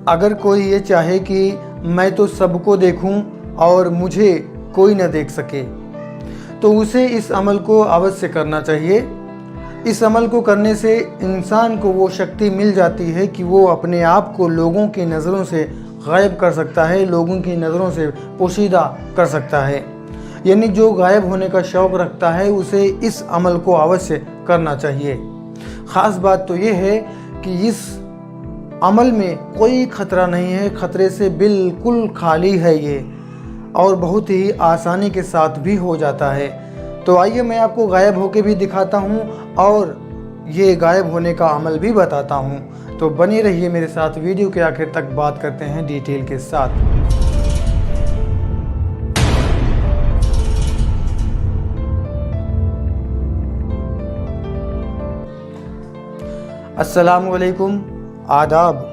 अगर कोई ये चाहे कि मैं तो सबको देखूं और मुझे कोई न देख सके, तो उसे इस अमल को अवश्य करना चाहिए। इस अमल को करने से इंसान को वो शक्ति मिल जाती है कि वो अपने आप को लोगों की नज़रों से गायब कर सकता है, लोगों की नज़रों से पोशीदा कर सकता है। यानी जो गायब होने का शौक़ रखता है उसे इस अमल को अवश्य करना चाहिए। ख़ास बात तो ये है कि इस अमल में कोई ख़तरा नहीं है, ख़तरे से बिल्कुल खाली है ये, और बहुत ही आसानी के साथ भी हो जाता है। तो आइए मैं आपको गायब होके भी दिखाता हूँ और ये गायब होने का अमल भी बताता हूँ। तो बने रहिए मेरे साथ, वीडियो के आखिर तक बात करते हैं डिटेल के साथ। अस्सलामुअलैकुम, आदाब।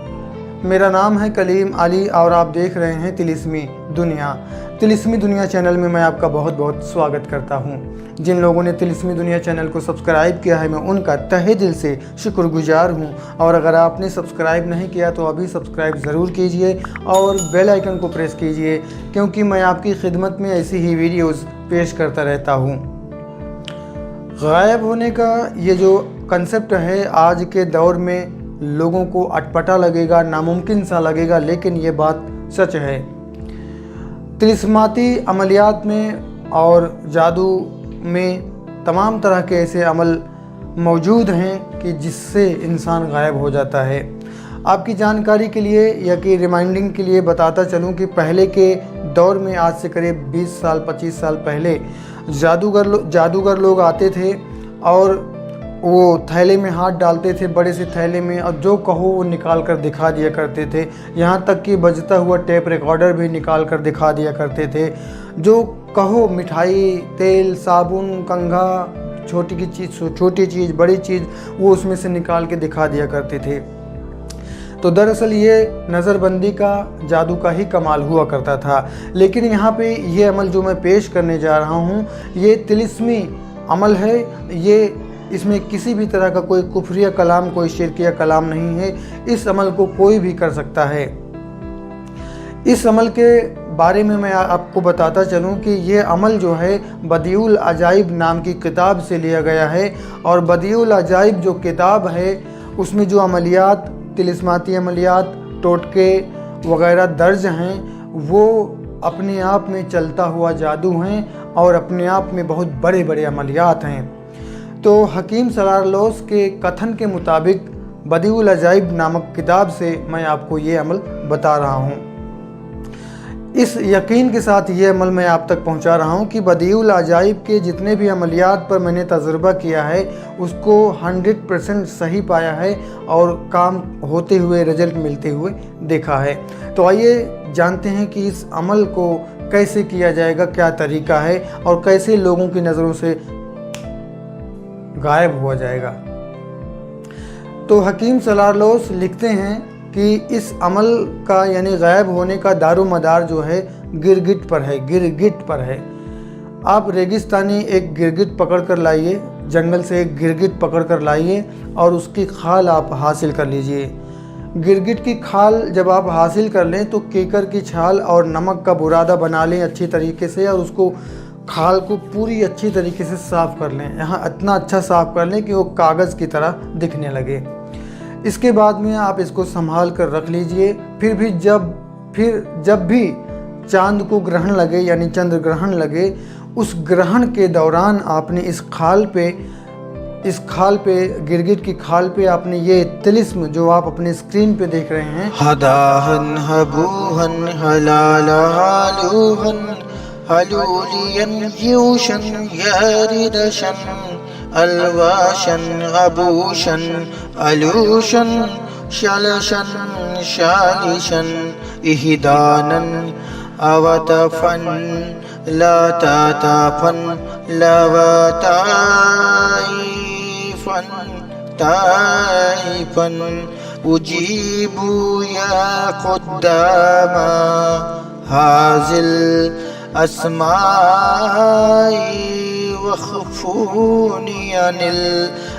मेरा नाम है कलीम अली और आप देख रहे हैं तिलिस्मी दुनिया। तिलिस्मी दुनिया चैनल में मैं आपका बहुत बहुत स्वागत करता हूं। जिन लोगों ने तिलिस्मी दुनिया चैनल को सब्सक्राइब किया है मैं उनका तहे दिल से शुक्रगुजार हूं, और अगर आपने सब्सक्राइब नहीं किया तो अभी सब्सक्राइब ज़रूर कीजिए और बेल आइकन को प्रेस कीजिए, क्योंकि मैं आपकी खिदमत में ऐसी ही वीडियोज़ पेश करता रहता हूँ। गायब होने का ये जो कंसेप्ट है आज के दौर में लोगों को अटपटा लगेगा, नामुमकिन सा लगेगा, लेकिन ये बात सच है। तिलिस्माती अमलियात में और जादू में तमाम तरह के ऐसे अमल मौजूद हैं कि जिससे इंसान गायब हो जाता है। आपकी जानकारी के लिए या कि रिमाइंडिंग के लिए बताता चलूं कि पहले के दौर में, आज से करीब 20 साल 25 साल पहले, जादूगर लोग आते थे और वो थैले में हाथ डालते थे, बड़े से थैले में, और जो कहो वो निकाल कर दिखा दिया करते थे। यहाँ तक कि बजता हुआ टेप रिकॉर्डर भी निकाल कर दिखा दिया करते थे। जो कहो मिठाई, तेल, साबुन, कंघा, छोटी चीज़ बड़ी चीज़, वो उसमें से निकाल के दिखा दिया करते थे। तो दरअसल ये नज़रबंदी का, जादू का ही कमाल हुआ करता था। लेकिन यहाँ पे ये अमल जो मैं पेश करने जा रहा हूँ ये तिलिस्मी अमल है। ये इसमें किसी भी तरह का कोई कुफरिया कलाम, कोई शिरकिया कलाम नहीं है। इस अमल को कोई भी कर सकता है। इस अमल के बारे में मैं आपको बताता चलूं कि ये अमल जो है बदीउल अजाइब नाम की किताब से लिया गया है, और बदीउल अजाइब जो किताब है उसमें जो अमलियात, तिलिस्माती अमलियात, टोटके वगैरह दर्ज हैं वो अपने आप में चलता हुआ जादू हैं और अपने आप में बहुत बड़े बड़े अमलियात हैं। तो हकीम सलारलौस के कथन के मुताबिक बदीउल अजाइब नामक किताब से मैं आपको ये अमल बता रहा हूँ। इस यकीन के साथ ये अमल मैं आप तक पहुँचा रहा हूँ कि बदीउल अजाइब के जितने भी अमलियात पर मैंने तजुर्बा किया है उसको 100% सही पाया है और काम होते हुए, रिजल्ट मिलते हुए देखा है। तो आइए जानते हैं कि इस अमल को कैसे किया जाएगा, क्या तरीका है और कैसे लोगों की नज़रों से गायब हुआ जाएगा। तो हकीम सलारलौस लिखते हैं कि इस अमल का यानी गायब होने का दारोमदार जो है गिरगिट पर है, गिरगिट पर है। आप रेगिस्तानी एक गिरगिट पकड़ कर लाइए, जंगल से एक गिरगिट पकड़ कर लाइए और उसकी खाल आप हासिल कर लीजिए। गिरगिट की खाल जब आप हासिल कर लें तो केकर की छाल और नमक का बुरादा बना लें अच्छी तरीके से, और उसको खाल को पूरी अच्छी तरीके से साफ़ कर लें। यहाँ इतना अच्छा साफ़ कर लें कि वो कागज़ की तरह दिखने लगे। इसके बाद में आप इसको संभाल कर रख लीजिए। फिर जब भी चांद को ग्रहण लगे यानी चंद्र ग्रहण लगे, उस ग्रहण के दौरान आपने इस खाल पे गिरगिट की खाल पे आपने ये तिलिस्म जो आप अपने स्क्रीन पे देख रहे हैं, हदाहन हबूहन हलालहालूहन हलूलियन यूशन यारिदशन अलवाशन अबूशन अलूशन शलशन शालिशन इहिदानन अवतफन लाताताफन लवताइफन ताइफन उजीबू या खुद्दामा हाजिल अस्माई वखफूनी अनिल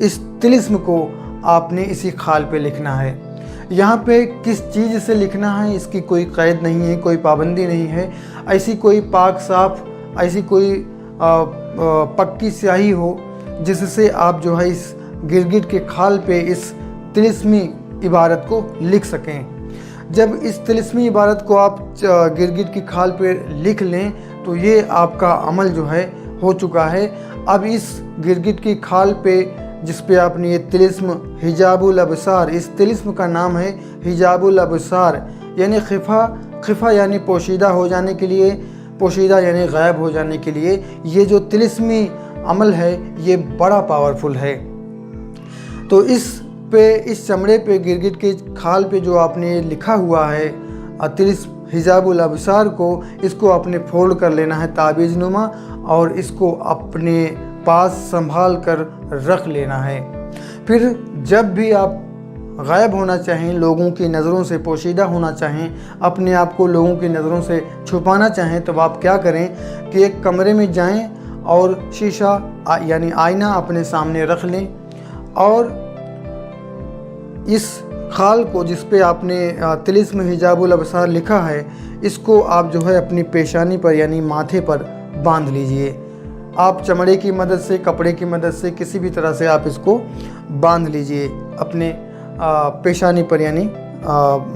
इस तिलिस्म को आपने इसी खाल पे लिखना है। यहाँ पे किस चीज़ से लिखना है इसकी कोई क़ैद नहीं है, कोई पाबंदी नहीं है। ऐसी कोई पाक साफ, ऐसी कोई पक्की स्याही हो जिससे आप जो है इस गिरगिट के खाल पे इस तिलिस्मी इबारत को लिख सकें। जब इस तिलिस्मी इबारत को आप गिरगिट की खाल पे लिख लें तो ये आपका अमल जो है हो चुका है। अब इस गिरगिट की खाल पे जिस पे आपने ये तिलिस्म हिजाबुल अबसार, इस तिलिस्म का नाम है हिजाबुल अबसार, यानी खिफा यानी पोशीदा हो जाने के लिए, पोशीदा यानी गायब हो जाने के लिए ये जो तिलिस्मी अमल है ये बड़ा पावरफुल है। तो इस चमड़े पे गिरगिट के खाल पे जो आपने लिखा हुआ है तिलिस्म हिजाबुल अबसार को, इसको आपने फोल्ड कर लेना है ताबीज़ नुमा और इसको अपने पास संभाल कर रख लेना है। फिर जब भी आप गायब होना चाहें, लोगों की नज़रों से पोशीदा होना चाहें, अपने आप को लोगों की नज़रों से छुपाना चाहें, तो आप क्या करें कि एक कमरे में जाएं और शीशा यानी आईना अपने सामने रख लें और इस खाल को जिस पे आपने तिलिस्म हिजाबुल अबसार लिखा है इसको आप जो है अपनी पेशानी पर यानी माथे पर बांध लीजिए। आप चमड़े की मदद से, कपड़े की मदद से, किसी भी तरह से आप इसको बांध लीजिए, अपने पेशानी पर यानी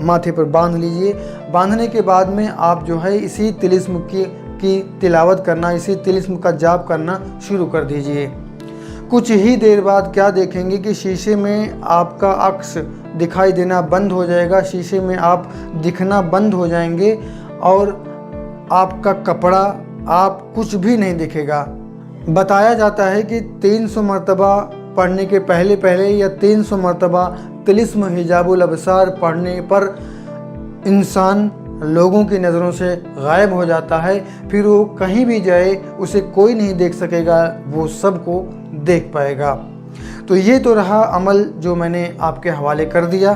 माथे पर बांध लीजिए। बांधने के बाद में आप जो है इसी तिलिस्म की तिलावत करना, इसी तिलिस्म का जाप करना शुरू कर दीजिए। कुछ ही देर बाद क्या देखेंगे कि शीशे में आपका अक्स दिखाई देना बंद हो जाएगा, शीशे में आप दिखना बंद हो जाएंगे और आपका कपड़ा, आप कुछ भी नहीं दिखेगा। बताया जाता है कि 300 मरतबा पढ़ने के पहले या 300 मरतबा तिलिस्म हिजाबुल अबसार पढ़ने पर इंसान लोगों की नज़रों से गायब हो जाता है। फिर वो कहीं भी जाए उसे कोई नहीं देख सकेगा, वो सबको देख पाएगा। तो ये तो रहा अमल जो मैंने आपके हवाले कर दिया।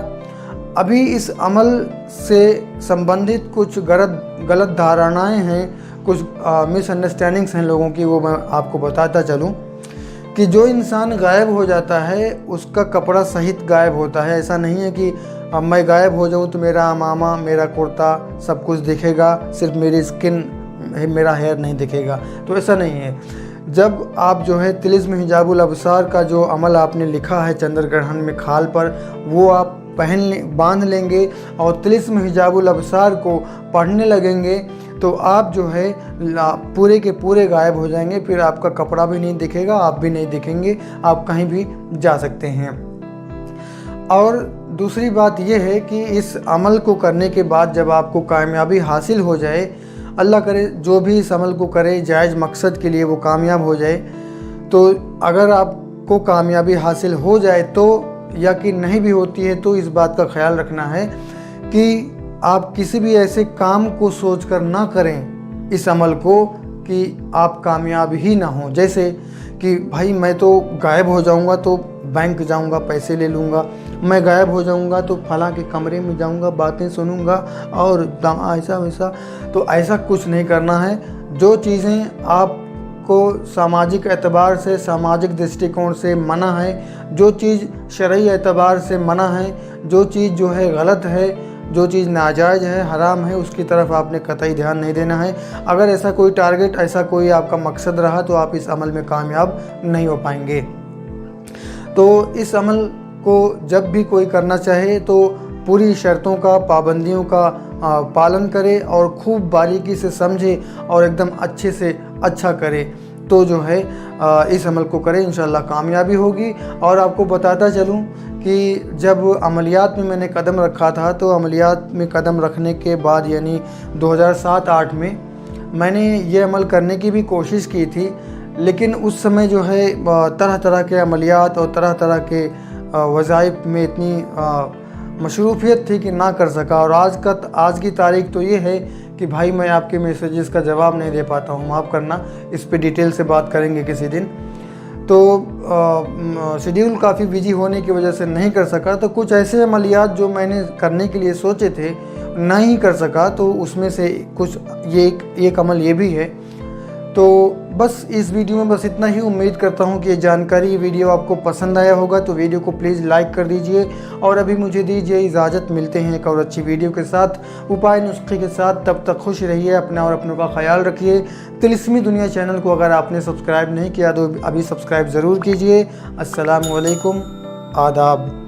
अभी इस अमल से संबंधित कुछ गलत धारणाएं हैं, कुछ मिसअंडरस्टैंडिंग्स हैं लोगों की, वो मैं आपको बताता चलूं कि जो इंसान गायब हो जाता है उसका कपड़ा सहित गायब होता है। ऐसा नहीं है कि मैं गायब हो जाऊं तो मेरा अमामा, मेरा कुर्ता सब कुछ दिखेगा, सिर्फ मेरी स्किन, मेरा हेयर नहीं दिखेगा, तो ऐसा नहीं है। जब आप जो है तिलिस्म हिजाबुल अबसार का जो अमल आपने लिखा है चंद्रग्रहण में खाल पर, वो आप बांध लेंगे और तिलिस्म हिजाबुल अबसार को पढ़ने लगेंगे तो आप जो है पूरे के पूरे गायब हो जाएंगे। फिर आपका कपड़ा भी नहीं दिखेगा, आप भी नहीं दिखेंगे, आप कहीं भी जा सकते हैं। और दूसरी बात यह है कि इस अमल को करने के बाद जब आपको कामयाबी हासिल हो जाए, अल्लाह करे जो भी इस अमल को करे जायज़ मकसद के लिए वो कामयाब हो जाए, तो अगर आपको कामयाबी हासिल हो जाए तो, या कि नहीं भी होती है तो इस बात का ख्याल रखना है कि आप किसी भी ऐसे काम को सोचकर ना करें इस अमल को कि आप कामयाब ही ना हो। जैसे कि भाई मैं तो गायब हो जाऊंगा तो बैंक जाऊंगा, पैसे ले लूँगा, मैं गायब हो जाऊंगा तो फलां के कमरे में जाऊंगा, बातें सुनूंगा और ऐसा वैसा, तो ऐसा कुछ नहीं करना है। जो चीज़ें आपको सामाजिक एतबार से, सामाजिक दृष्टिकोण से मना है, जो चीज़ शरई एतबार से मना है, जो चीज़ जो है गलत है, जो चीज़ नाजायज़ है, हराम है, उसकी तरफ आपने कतई ध्यान नहीं देना है। अगर ऐसा कोई टारगेट, ऐसा कोई आपका मकसद रहा तो आप इस अमल में कामयाब नहीं हो पाएंगे। तो इस अमल को जब भी कोई करना चाहे तो पूरी शर्तों का, पाबंदियों का पालन करे और खूब बारीकी से समझे और एकदम अच्छे से अच्छा करे, तो जो है इस अमल को करें, इंशाल्लाह कामयाबी होगी। और आपको बताता चलूँ कि जब अमलियात में मैंने कदम रखा था तो अमलियात में कदम रखने के बाद यानी 2007-8 में मैंने ये अमल करने की भी कोशिश की थी, लेकिन उस समय जो है तरह तरह के अमलियात और तरह तरह के वज़ाइफ में इतनी मशरूफियत थी कि ना कर सका। और आज की तारीख तो ये है कि भाई मैं आपके मैसेजेस का जवाब नहीं दे पाता हूँ, माफ़ करना। इस पे डिटेल से बात करेंगे किसी दिन। तो शेड्यूल काफ़ी बिजी होने की वजह से नहीं कर सका। तो कुछ ऐसे अमलियात जो मैंने करने के लिए सोचे थे नहीं कर सका, तो उसमें से कुछ एक अमल ये भी है। तो बस इस वीडियो में बस इतना ही। उम्मीद करता हूँ कि ये जानकारी, वीडियो आपको पसंद आया होगा। तो वीडियो को प्लीज़ लाइक कर दीजिए और अभी मुझे दीजिए इजाज़त। मिलते हैं एक और अच्छी वीडियो के साथ, उपाय नुस्खे के साथ। तब तक खुश रहिए, अपना और अपनों का ख्याल रखिए। तिलिस्मी दुनिया चैनल को अगर आपने सब्सक्राइब नहीं किया तो अभी सब्सक्राइब ज़रूर कीजिए। अस्सलामु अलैकुम, आदाब।